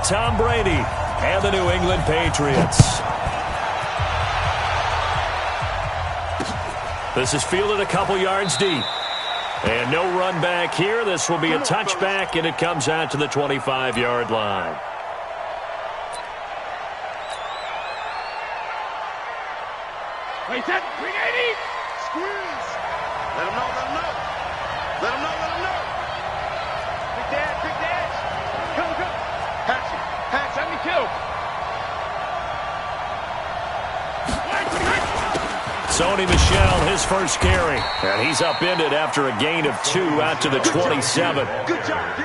Tom Brady and the New England Patriots. This is fielded a couple yards deep. And no run back here. This will be a touchback, and it comes out to the 25-yard line. Wait, that 380. Squeeze. Let him know, let him know. Let him know, let him know. Big dash, big dash. Come, come. Patch it. Patch, let me kill. Sony Michel, his first carry. And he's upended after a gain of 2 out to the 27. Good job, D.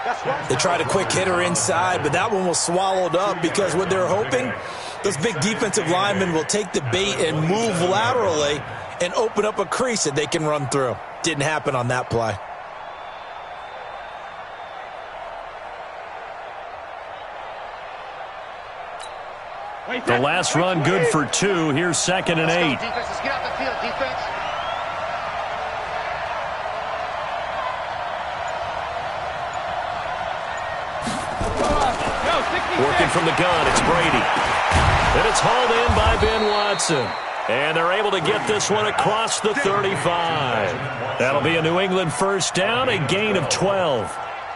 That's right. They tried a quick hitter inside, but that one was swallowed up because what they're hoping, those big defensive linemen will take the bait and move laterally and open up a crease that they can run through. Didn't happen on that play. The last run good for 2. Here's 2nd and 8. Defense, let's get out the field, defense. Working from the gun, it's Brady. And it's hauled in by Ben Watson. And they're able to get this one across the 35. That'll be a New England first down, a gain of 12.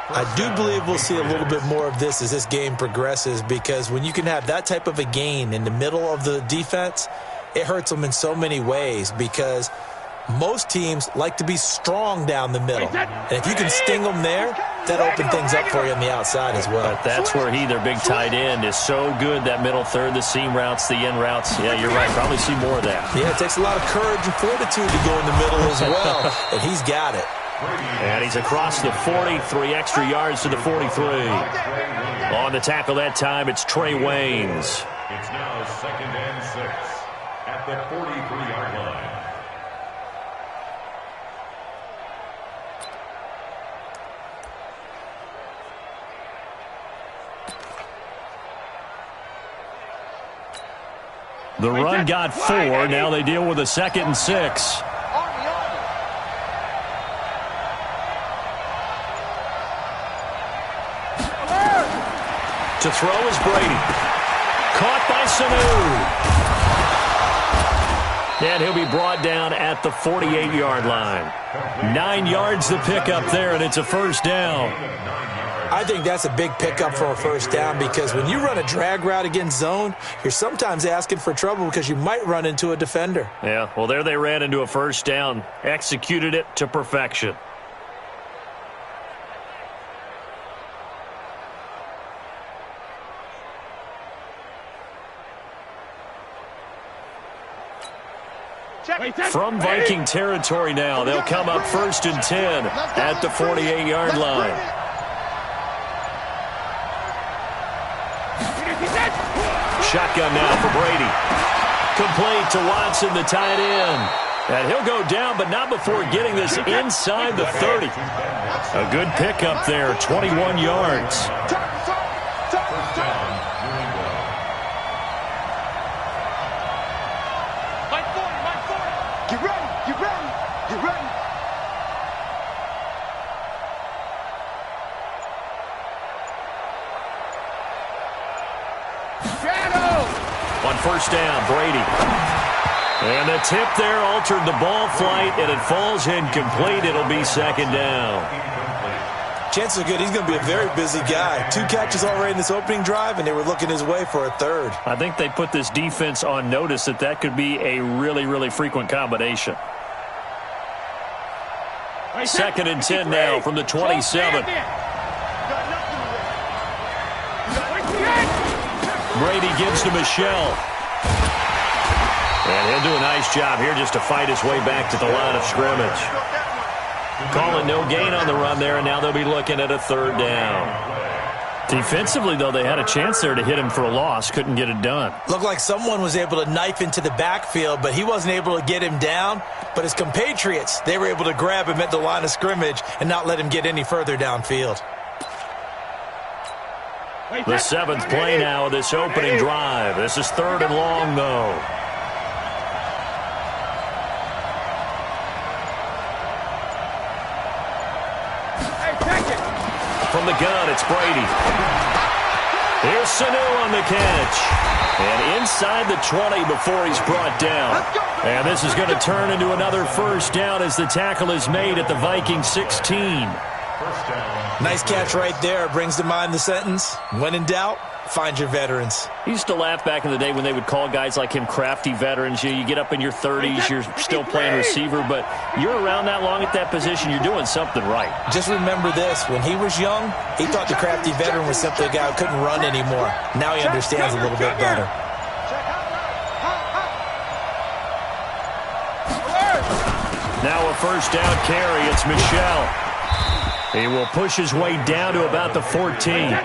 I do believe we'll see a little bit more of this as this game progresses, because when you can have that type of a gain in the middle of the defense, it hurts them in so many ways, because most teams like to be strong down the middle. And if you can sting them there, that opens things up for you on the outside as well. But that's where their big tight end, is so good, that middle third, the seam routes, the in routes. Yeah, you're right. Probably see more of that. Yeah, it takes a lot of courage and fortitude to go in the middle as well, and he's got it. And he's across the 40, 3 extra yards to the 43. On the tackle that time, it's Trey Waynes. It's now 2nd and 6 at the 43-yard line. The run got 4. Now they deal with a 2nd and 6. To throw is Brady. Caught by Sanu. And he'll be brought down at the 48-yard line. 9 yards to pick up there, and it's a first down. I think that's a big pickup for a first down, because when you run a drag route against zone, you're sometimes asking for trouble because you might run into a defender. Yeah, well, there they ran into a first down. Executed it to perfection. From Viking territory now, they'll come up 1st and 10 at the 48-yard line. Shotgun now for Brady. Complete to Watson, the tight end. And he'll go down, but not before getting this inside the 30. A good pickup there, 21 yards. Get ready, get ready, get ready. On first down, Brady. And the tip there altered the ball flight, and it falls incomplete. It'll be 2nd down. Chances are good he's going to be a very busy guy. 2 catches already in this opening drive, and they were looking his way for a 3rd. I think they put this defense on notice that could be a really, really frequent combination. 2nd and 10 now from the 27. Brady gives to Michel. And he'll do a nice job here just to fight his way back to the line of scrimmage. Calling no gain on the run there, and now they'll be looking at a 3rd down. Defensively, though, they had a chance there to hit him for a loss. Couldn't get it done. Looked like someone was able to knife into the backfield, but he wasn't able to get him down. But his compatriots, they were able to grab him at the line of scrimmage and not let him get any further downfield. The 7th play now of this opening drive. This is 3rd and long, though. From the gun, it's Brady. Here's Sanu on the catch. And inside the 20 before he's brought down. And this is going to turn into another first down as the tackle is made at the Vikings 16. Nice catch right there. Brings to mind the sentence, when in doubt, find your veterans. I used to laugh back in the day when they would call guys like him crafty veterans. You get up in your 30s, you're still playing receiver, but you're around that long at that position, you're doing something right. Just remember this. When he was young, he thought the crafty veteran was simply a guy who couldn't run anymore. Now he understands a little bit better. Now a first down carry. It's Michel. He will push his way down to about the 14.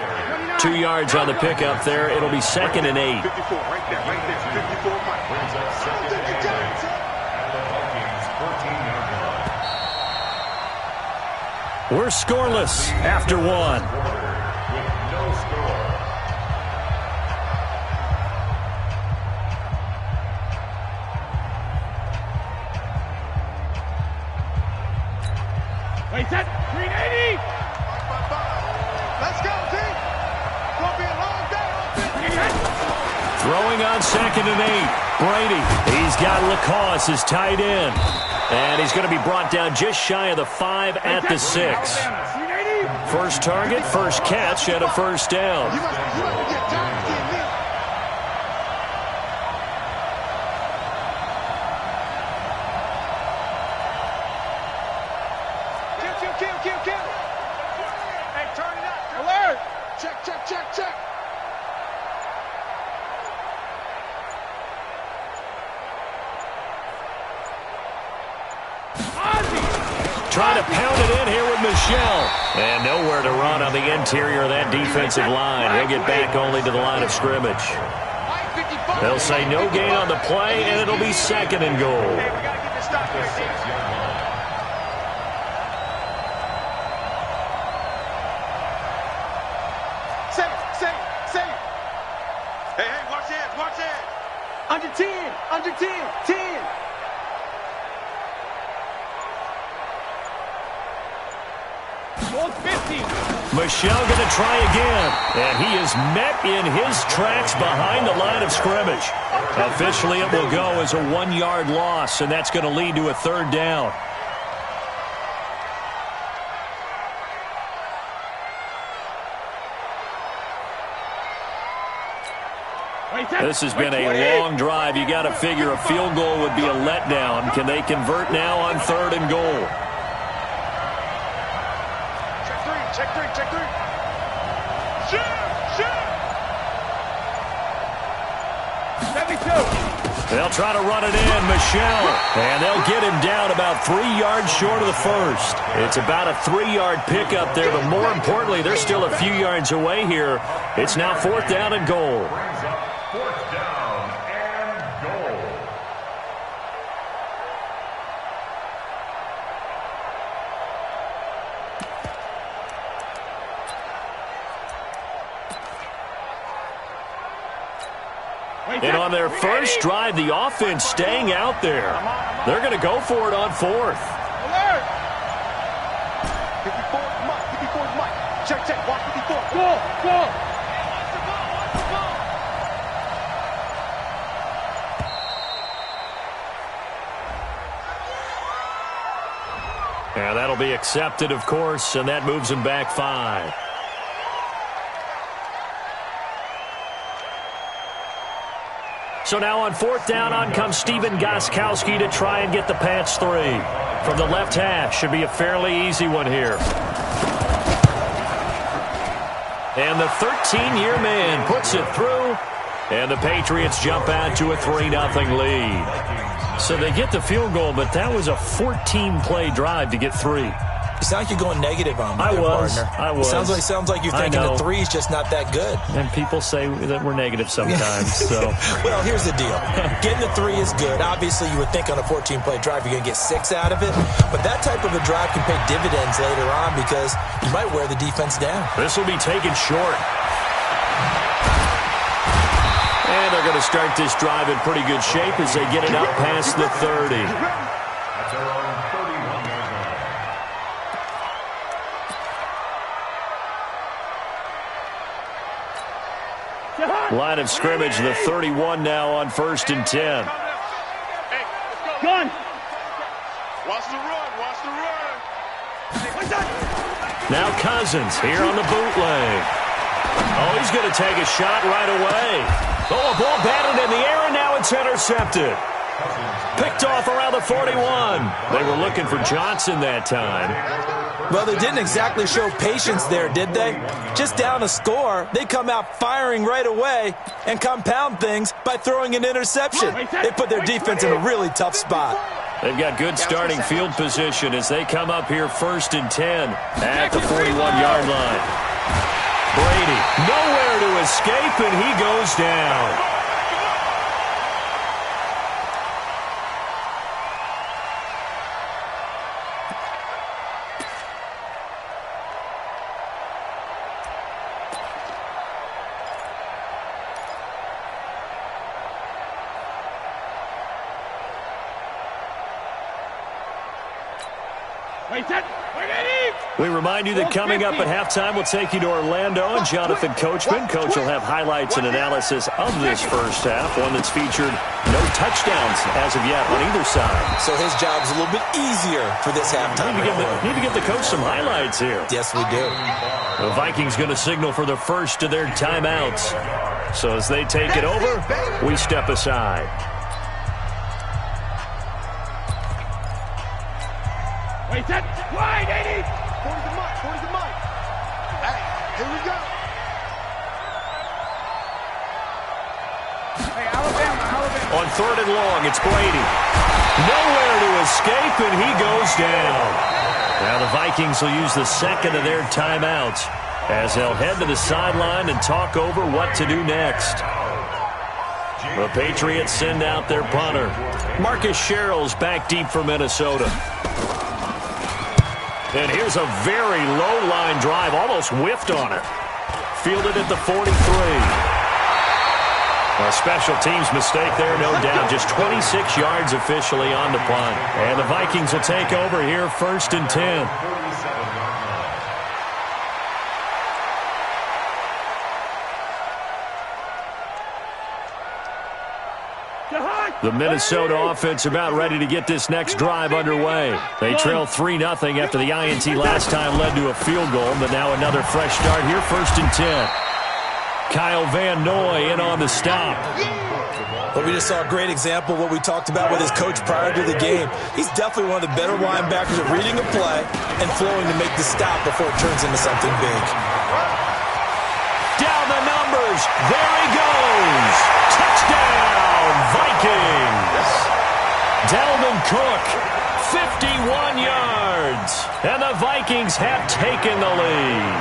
2 yards on the pickup there. It'll be 2nd and 8. 54 right there, 54 Mike. Brings up 2nd and 8 at the Vikings 14-yard line. We're scoreless after one. With no score. Wait, set. 380. Let's go, team. Gonna be a long day. Throwing on 2nd and 8. Brady. He's got Lacoste, his tight end. And he's going to be brought down just shy of the 5 at the 6. First target, first catch, and a first down. You must get tired of seeing me. Kill. Hey, turn it up. Alert. Check. Trying to pound it in here with Michel. And nowhere to run on the interior of that defensive line. He'll get back only to the line of scrimmage. They'll say no gain on the play, and it'll be 2nd and goal. Hey, we got to get this stop here. Say. Hey, watch it. Under 10. Michel going to try again. And he is met in his tracks behind the line of scrimmage. Officially, it will go as a 1-yard loss, and that's going to lead to a 3rd down. This has been a long drive. You got to figure a field goal would be a letdown. Can they convert now on 3rd and goal? Check three. Shoot. 72. They'll try to run it in, Michel. And they'll get him down about 3 yards short of the first. It's about a 3-yard pickup there, but more importantly, they're still a few yards away here. It's now 4th down and goal. Brings up 4th down and goal. And on their first drive, the offense staying out there. They're going to go for it on 4th. Alert. 54 Mike. Check. Watch 54. Go. And that'll be accepted, of course, and that moves him back 5. So now on 4th down, on comes Steven Gostkowski to try and get the Pats 3. From the left hash, should be a fairly easy one here. And the 13-year man puts it through, and the Patriots jump out to a 3-0 lead. So they get the field goal, but that was a 14-play drive to get 3. You sound like you're going negative on me, I was. Sounds like you're thinking the 3 is just not that good. And people say that we're negative sometimes. So, well, here's the deal. Getting the 3 is good. Obviously, you would think on a 14-play drive you're going to get 6 out of it. But that type of a drive can pay dividends later on because you might wear the defense down. This will be taken short. And they're going to start this drive in pretty good shape as they get it up past the 30. That's around 31 yards line. Line of scrimmage, the 31 now on 1st and 10. Gun. Watch the run. Watch the run. Now Cousins here on the bootleg. Oh, he's going to take a shot right away. Oh, a ball batted in the air, and now it's intercepted. Picked off around the 41. They were looking for Johnson that time. Well, they didn't exactly show patience there, did they? Just down a score, they come out firing right away and compound things by throwing an interception. They put their defense in a really tough spot. They've got good starting field position as they come up here 1st and 10 at the 41-yard line. Brady nowhere to escape, and he goes down. We remind you that coming up at halftime, we'll take you to Orlando and Jonathan Coachman. Coach will have highlights and analysis of this first half, one that's featured no touchdowns as of yet on either side. So his job's a little bit easier for this halftime. Need to give the coach some highlights here. Yes, we do. The Vikings going to signal for the first of their timeouts. So as they take it over, we step aside. Wait, that wide, 80. 40 to Mike, 40 to Mike. Hey, here we go. Hey, Alabama. On 3rd and long, it's Brady. Nowhere to escape, and he goes down. Now the Vikings will use the second of their timeouts as they'll head to the sideline and talk over what to do next. The Patriots send out their punter. Marcus Sherrill's back deep for Minnesota. And here's a very low-line drive, almost whiffed on it. Fielded at the 43. A special teams mistake there, no doubt. Just 26 yards officially on the punt. And the Vikings will take over here 1st and 10. The Minnesota offense about ready to get this next drive underway. They trail 3-0 after the INT last time led to a field goal, but now another fresh start here, 1st and 10. Kyle Van Noy in on the stop. But we just saw a great example of what we talked about with his coach prior to the game. He's definitely one of the better linebackers at reading a play and flowing to make the stop before it turns into something big. Down the numbers. There he goes. Touchdown, Vikings. Dalvin Cook, 51 yards. And the Vikings have taken the lead.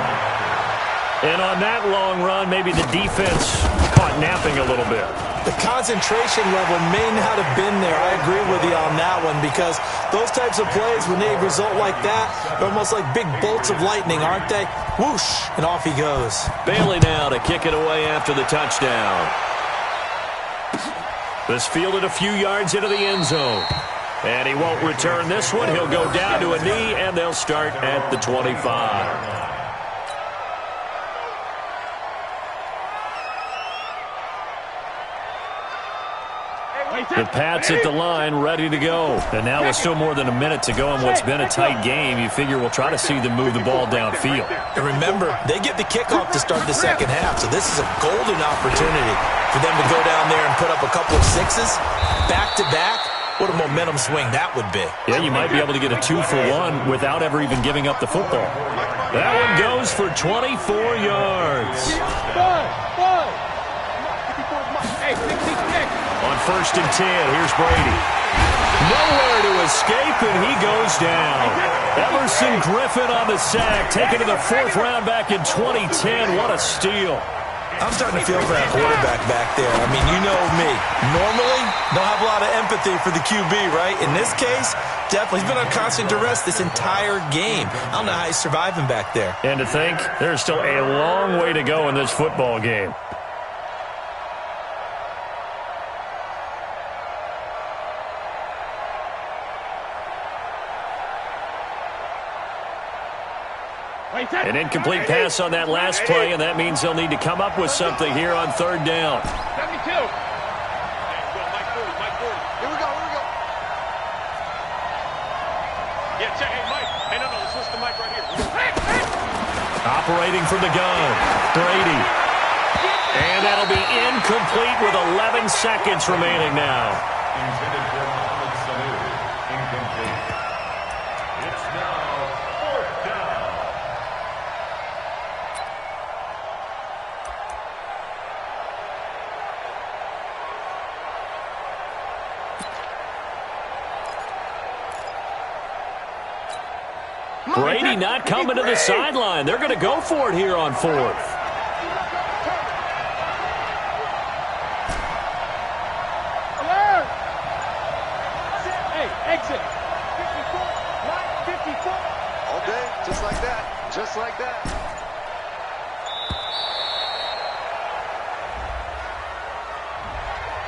And on that long run, maybe the defense caught napping a little bit. The concentration level may not have been there. I agree with you on that one because those types of plays, when they result like that, they're almost like big bolts of lightning, aren't they? Whoosh, and off he goes. Bailey now to kick it away after the touchdown. This fielded a few yards into the end zone. And he won't return this one. He'll go down to a knee, and they'll start at the 25. The Pats at the line, ready to go. And now with still more than a minute to go in what's been a tight game, you figure we'll try to see them move the ball downfield. And remember, they get the kickoff to start the second half, so this is a golden opportunity for them to go down there and put up a couple of sixes back-to-back. What a momentum swing that would be. Yeah, you might be able to get a 2-for-1 without ever even giving up the football. That one goes for 24 yards. On 1st and 10, here's Brady. Nowhere to escape, and he goes down. Emerson Griffin on the sack, taken to the 4th round back in 2010. What a steal. I'm starting to feel for that quarterback back there. I mean, you know me. Normally, don't have a lot of empathy for the QB, right? In this case, definitely. He's been on constant duress this entire game. I don't know how he's surviving back there. And to think, there's still a long way to go in this football game. An incomplete pass on that last play, and that means they'll need to come up with something here on third down. 72. Mike 40, Mike 40. Here we go, here we go. Yeah, check. Hey, Mike. Hey, no, switch the mic right here. Operating from the gun, Brady. And that'll be incomplete with 11 seconds remaining now. Intended for Mohamed Sanu. Incomplete. It's now fourth down. Brady not coming to the sideline. They're going to go for it here on fourth. Just like that. Just like that.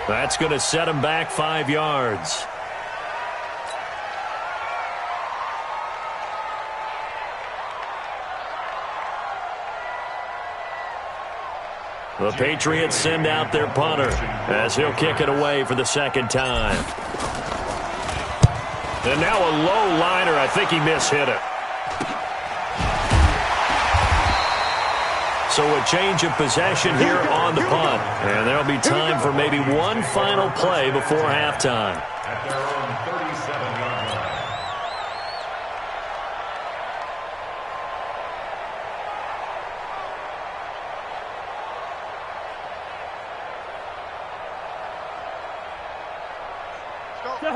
That's going to set him back 5 yards. The Patriots send out their punter as he'll kick it away for the second time. And now a low liner. I think he mishit it. So a change of possession here on the punt. And there'll be time for maybe one final play before halftime. At their own 37-yard line.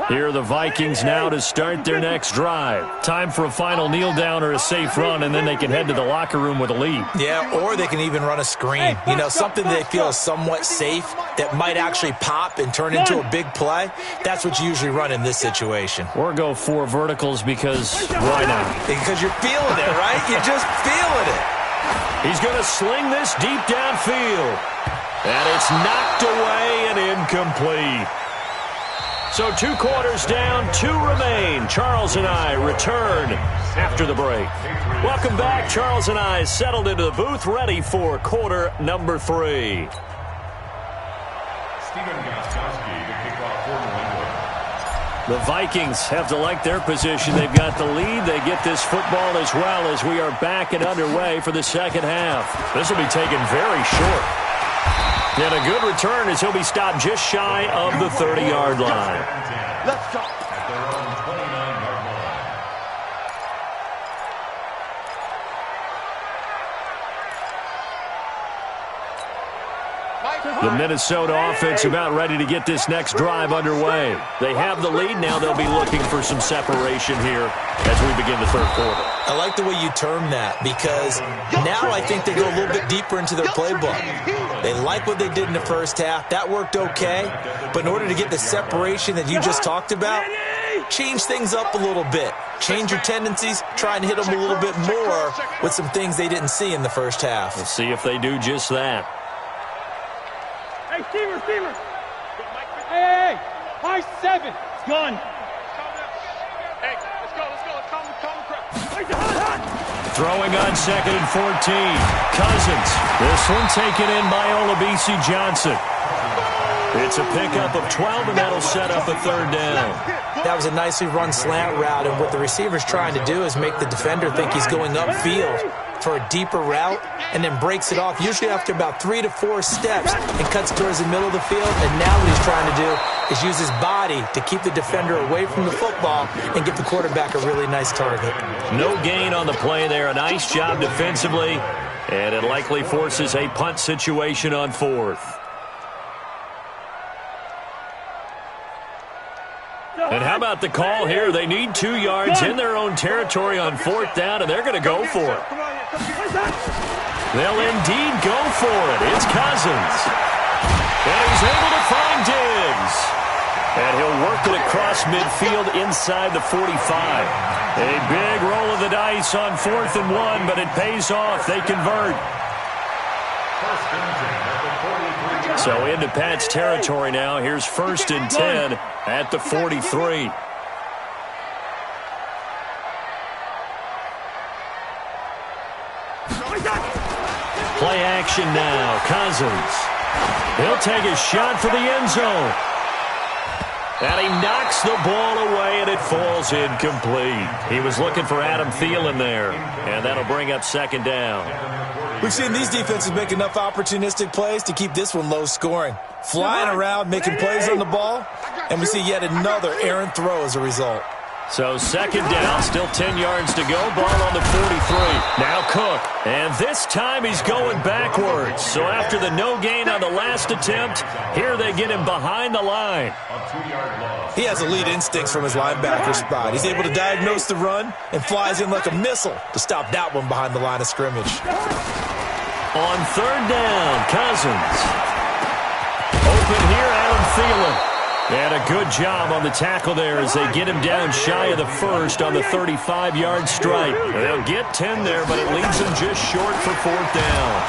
Here are the Vikings now to start their next drive. Time for a final kneel down or a safe run, and then they can head to the locker room with a lead. Yeah, or they can even run a screen. You know, something they feel is somewhat safe that might actually pop and turn into a big play. That's what you usually run in this situation. Or go 4 verticals because why not? Because you're feeling it, right? You're just feeling it. He's going to sling this deep downfield. And it's knocked away and incomplete. So 2 quarters down, 2 remain. Charles and I return after the break. Welcome back. Charles and I settled into the booth, ready for quarter number 3. Stephen Gostkowski to kick off for New England. The Vikings have to like their position. They've got the lead. They get this football as well as we are back and underway for the second half. This will be taken very short. And a good return as he'll be stopped just shy of the 30-yard line. Let's go. At their own 29-yard line. The Minnesota offense about ready to get this next drive underway. They have the lead. Now they'll be looking for some separation here as we begin the third quarter. I like the way you term that because now I think they go a little bit deeper into their playbook. They like what they did in the first half. That worked okay. But in order to get the separation that you just talked about, change things up a little bit. Change your tendencies. Try and hit them a little bit more with some things they didn't see in the first half. Let's see if they do just that. Hey, Steamer. Hey. High 7. It's gone. Hey, let's go. Calm crap. Throwing on 2nd and 14. Cousins. This one taken in by Olabisi Johnson. It's a pickup of 12, and that'll set up a third down. That was a nicely run slant route, and what the receiver's trying to do is make the defender think he's going upfield for a deeper route and then breaks it off, usually after about 3 to 4 steps, and cuts towards the middle of the field. And now what he's trying to do is use his body to keep the defender away from the football and give the quarterback a really nice target. No gain on the play there. A nice job defensively, and it likely forces a punt situation on 4th. And how about the call here? They need 2 yards in their own territory on 4th down, and they're going to go for it. They'll indeed go for it. It's Cousins. And he's able to find Diggs. And he'll work it across midfield inside the 45. A big roll of the dice on 4th and 1, but it pays off. They convert. So into Pat's territory now. Here's 1st and 10 at the 43. action now. Cousins. He'll take a shot for the end zone. And he knocks the ball away, and it falls incomplete. He was looking for Adam Thielen there, and that'll bring up second down. We've seen these defenses make enough opportunistic plays to keep this one low scoring. Flying around, making plays on the ball, and we see yet another errant throw as a result. So second down, still 10 yards to go. Ball on the 43. Now Cook. And this time he's going backwards. So after the no gain on the last attempt, here they get him behind the line. He has elite instincts from his linebacker spot. He's able to diagnose the run and flies in like a missile to stop that one behind the line of scrimmage. On third down, Cousins. Open here, Adam Thielen. And a good job on the tackle there as they get him down shy of the first on the 35-yard strike. They'll get 10 there, but it leaves them just short for fourth down.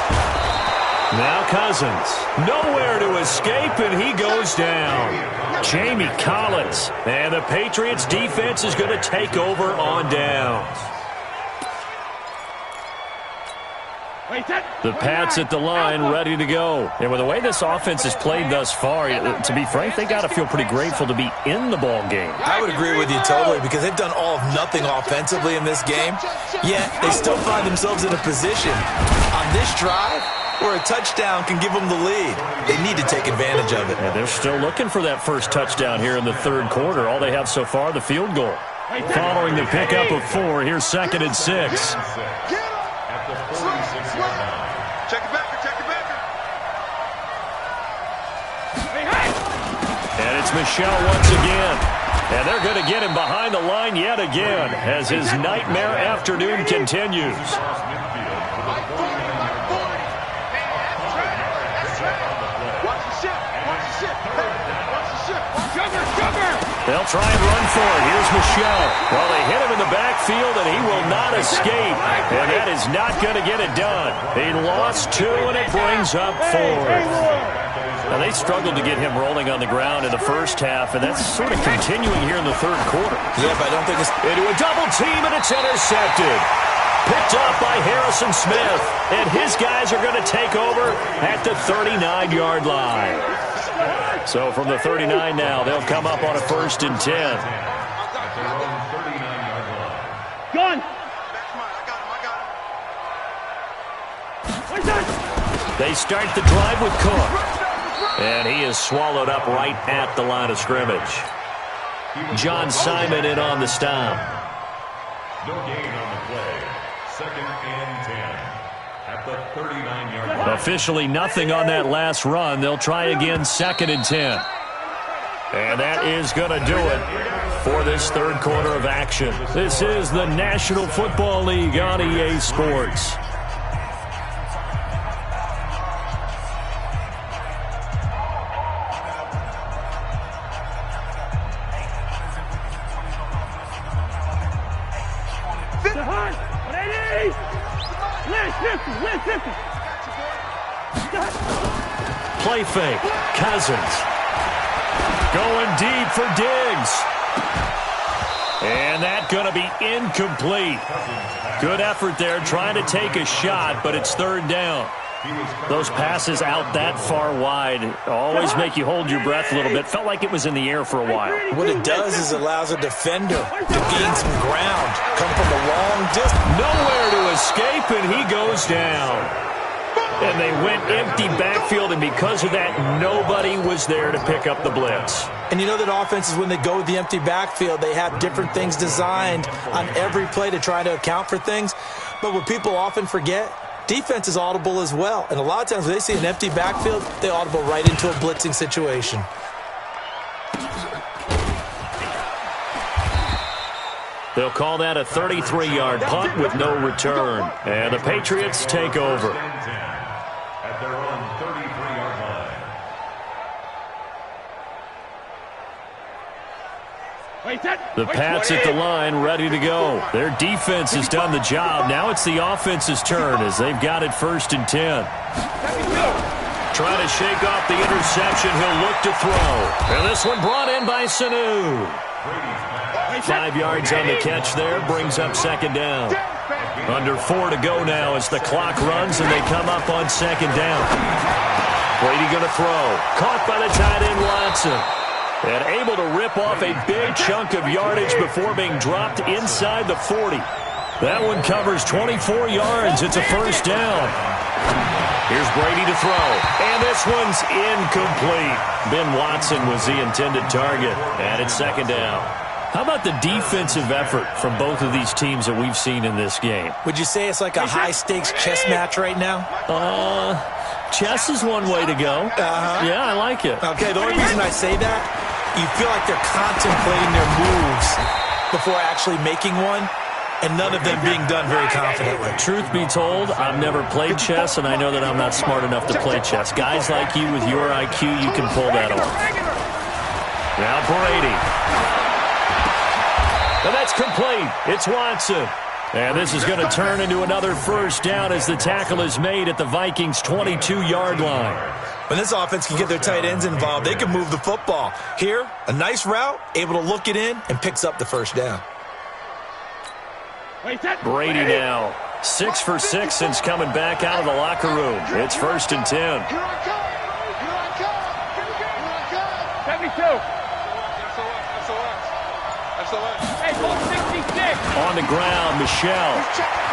Now Cousins. Nowhere to escape, and he goes down. Jamie Collins. And the Patriots defense is going to take over on downs. The Pats at the line, ready to go. And with the way this offense has played thus far, to be frank, they got to feel pretty grateful to be in the ball game. I would agree with you totally because they've done all of nothing offensively in this game, yet they still find themselves in a position on this drive where a touchdown can give them the lead. They need to take advantage of it. And they're still looking for that first touchdown here in the third quarter. All they have so far, the field goal. Following the pickup of 4, here's 2nd and 6. Check it back. And it's Michelle once again. And they're going to get him behind the line yet again as his nightmare afternoon continues. They'll try and run for it. Here's Michelle. Well, they hit him in the backfield, and he will not escape. And that is not going to get it done. He lost 2, and it brings up 4. Now, they struggled to get him rolling on the ground in the first half, and that's sort of continuing here in the third quarter. Yeah, but I don't think it's... Into a double team, and it's intercepted. Picked up by Harrison Smith, and his guys are going to take over at the 39-yard line. So from the 39 now, they'll come up on a 1st and 10. Gun. They start the drive with Cook. And he is swallowed up right at the line of scrimmage. John Simon in on the stop. No gain on the play. 2nd and 10. At the 39-yard line. Officially nothing on that last run. They'll try again 2nd and 10. And that is going to do it for this third quarter of action. This is the National Football League on EA Sports. Play fake. Cousins. Going deep for Diggs. And that's going to be incomplete. Good effort there trying to take a shot, but it's 3rd down. Those passes out that far wide always make you hold your breath a little bit. Felt like it was in the air for a while. What it does is it allows a defender to gain some ground, come from a long distance. Nowhere to escape, and he goes down. And they went empty backfield, and because of that, nobody was there to pick up the blitz. And you know that offenses, when they go with the empty backfield, they have different things designed on every play to try to account for things. But what people often forget, defense is audible as well. And a lot of times when they see an empty backfield, they audible right into a blitzing situation. They'll call that a 33-yard punt with no return. And the Patriots take over. At their own 33-yard line. The Pats at the line, ready to go. Their defense has done the job. Now it's the offense's turn as they've got it 1st and 10. Trying to shake off the interception. He'll look to throw. And this one brought in by Sanu. 5 yards on the catch there, brings up 2nd down. Under 4 to go now as the clock runs and they come up on second down. Brady going to throw. Caught by the tight end Watson. And able to rip off a big chunk of yardage before being dropped inside the 40. That one covers 24 yards. It's a first down. Here's Brady to throw. And this one's incomplete. Ben Watson was the intended target. And it's second down. How about the defensive effort from both of these teams that we've seen in this game? Would you say it's like a high-stakes chess match right now? Chess is one way to go. Yeah, I like it. Okay, the only reason I say that, you feel like they're contemplating their moves before actually making one, and none of them being done very confidently. Truth be told, I've never played chess, and I know that I'm not smart enough to play chess. Guys like you with your IQ, you can pull that off. Now Brady. And that's complete. It's Watson. And this is going to turn into another first down as the tackle is made at the Vikings' 22-yard line. When this offense can get their tight ends involved, they can move the football. Here, a nice route, able to look it in, and picks up the first down. Brady now, 6 for 6 since coming back out of the locker room. It's 1st and 10. 72. On the ground, Michelle.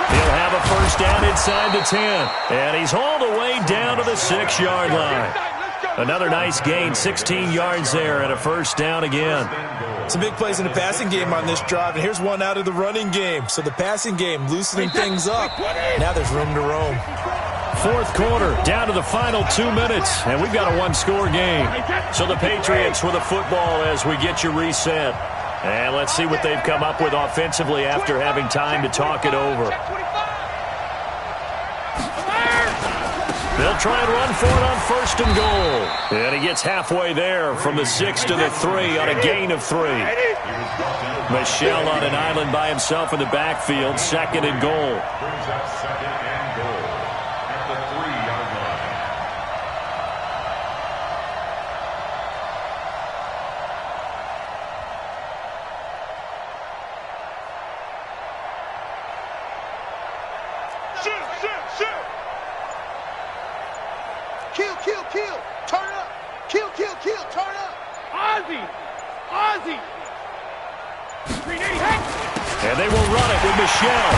He'll have a first down inside the 10. And he's all the way down to the 6-yard line. Another nice gain, 16 yards there, and a first down again. Some big plays in the passing game on this drive, and here's one out of the running game. So the passing game loosening things up. Now there's room to roam. Fourth quarter, down to the final 2 minutes, and we've got a one-score game. So the Patriots with a football as we get you reset. And let's see what they've come up with offensively after having time to talk it over. They'll try and run for it on 1st and goal. And he gets halfway there from the 6 to the 3 on a gain of 3. Michelle on an island by himself in the backfield, 2nd and goal. Kill. Turn up. Kill. Turn up. Ozzy. And they will run it with Michelle.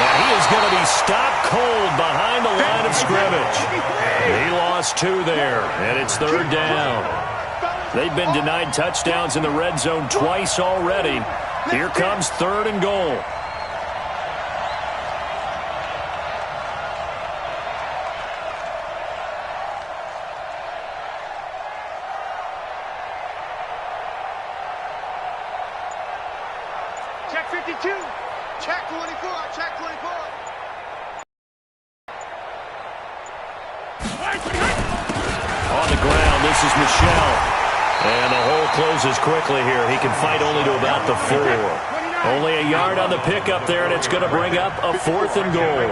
And he is going to be stopped cold behind the line of scrimmage. He lost 2 there, and it's 3rd down. They've been denied touchdowns in the red zone twice already. Here comes 3rd and goal. Check 52. Check 24. Check 24. On the ground, this is Michelle. And the hole closes quickly here. He can fight only to about the 4. Only a yard on the pickup there, and it's going to bring up a 4th and goal.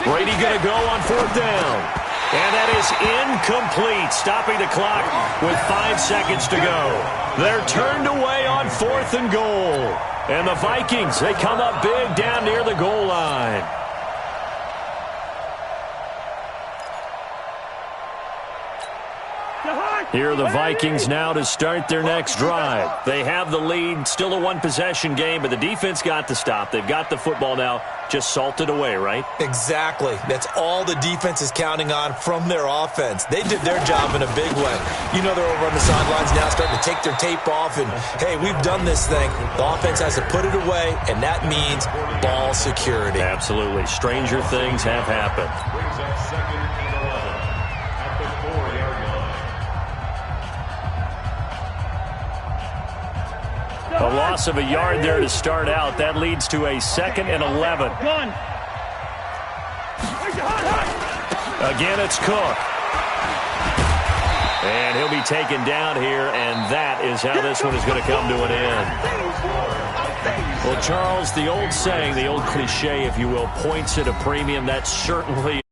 Brady going to go on 4th down. And that is incomplete, stopping the clock with 5 seconds to go. They're turned away on 4th and goal. And the Vikings, they come up big down near the goal line. Here are the Vikings now to start their next drive. They have the lead, still a one-possession game, but the defense got the stop. They've got the football now, just salted away, right? Exactly. That's all the defense is counting on from their offense. They did their job in a big way. You know they're over on the sidelines now starting to take their tape off, and, hey, we've done this thing. The offense has to put it away, and that means ball security. Absolutely. Stranger things have happened. Brings up 2nd and 11 at the 4-yard line. A loss of a yard there to start out. That leads to a 2nd and 11. Gun. Again, it's Cook. And he'll be taken down here, and that is how this one is going to come to an end. Well, Charles, the old saying, the old cliche, if you will, points at a premium. That's certainly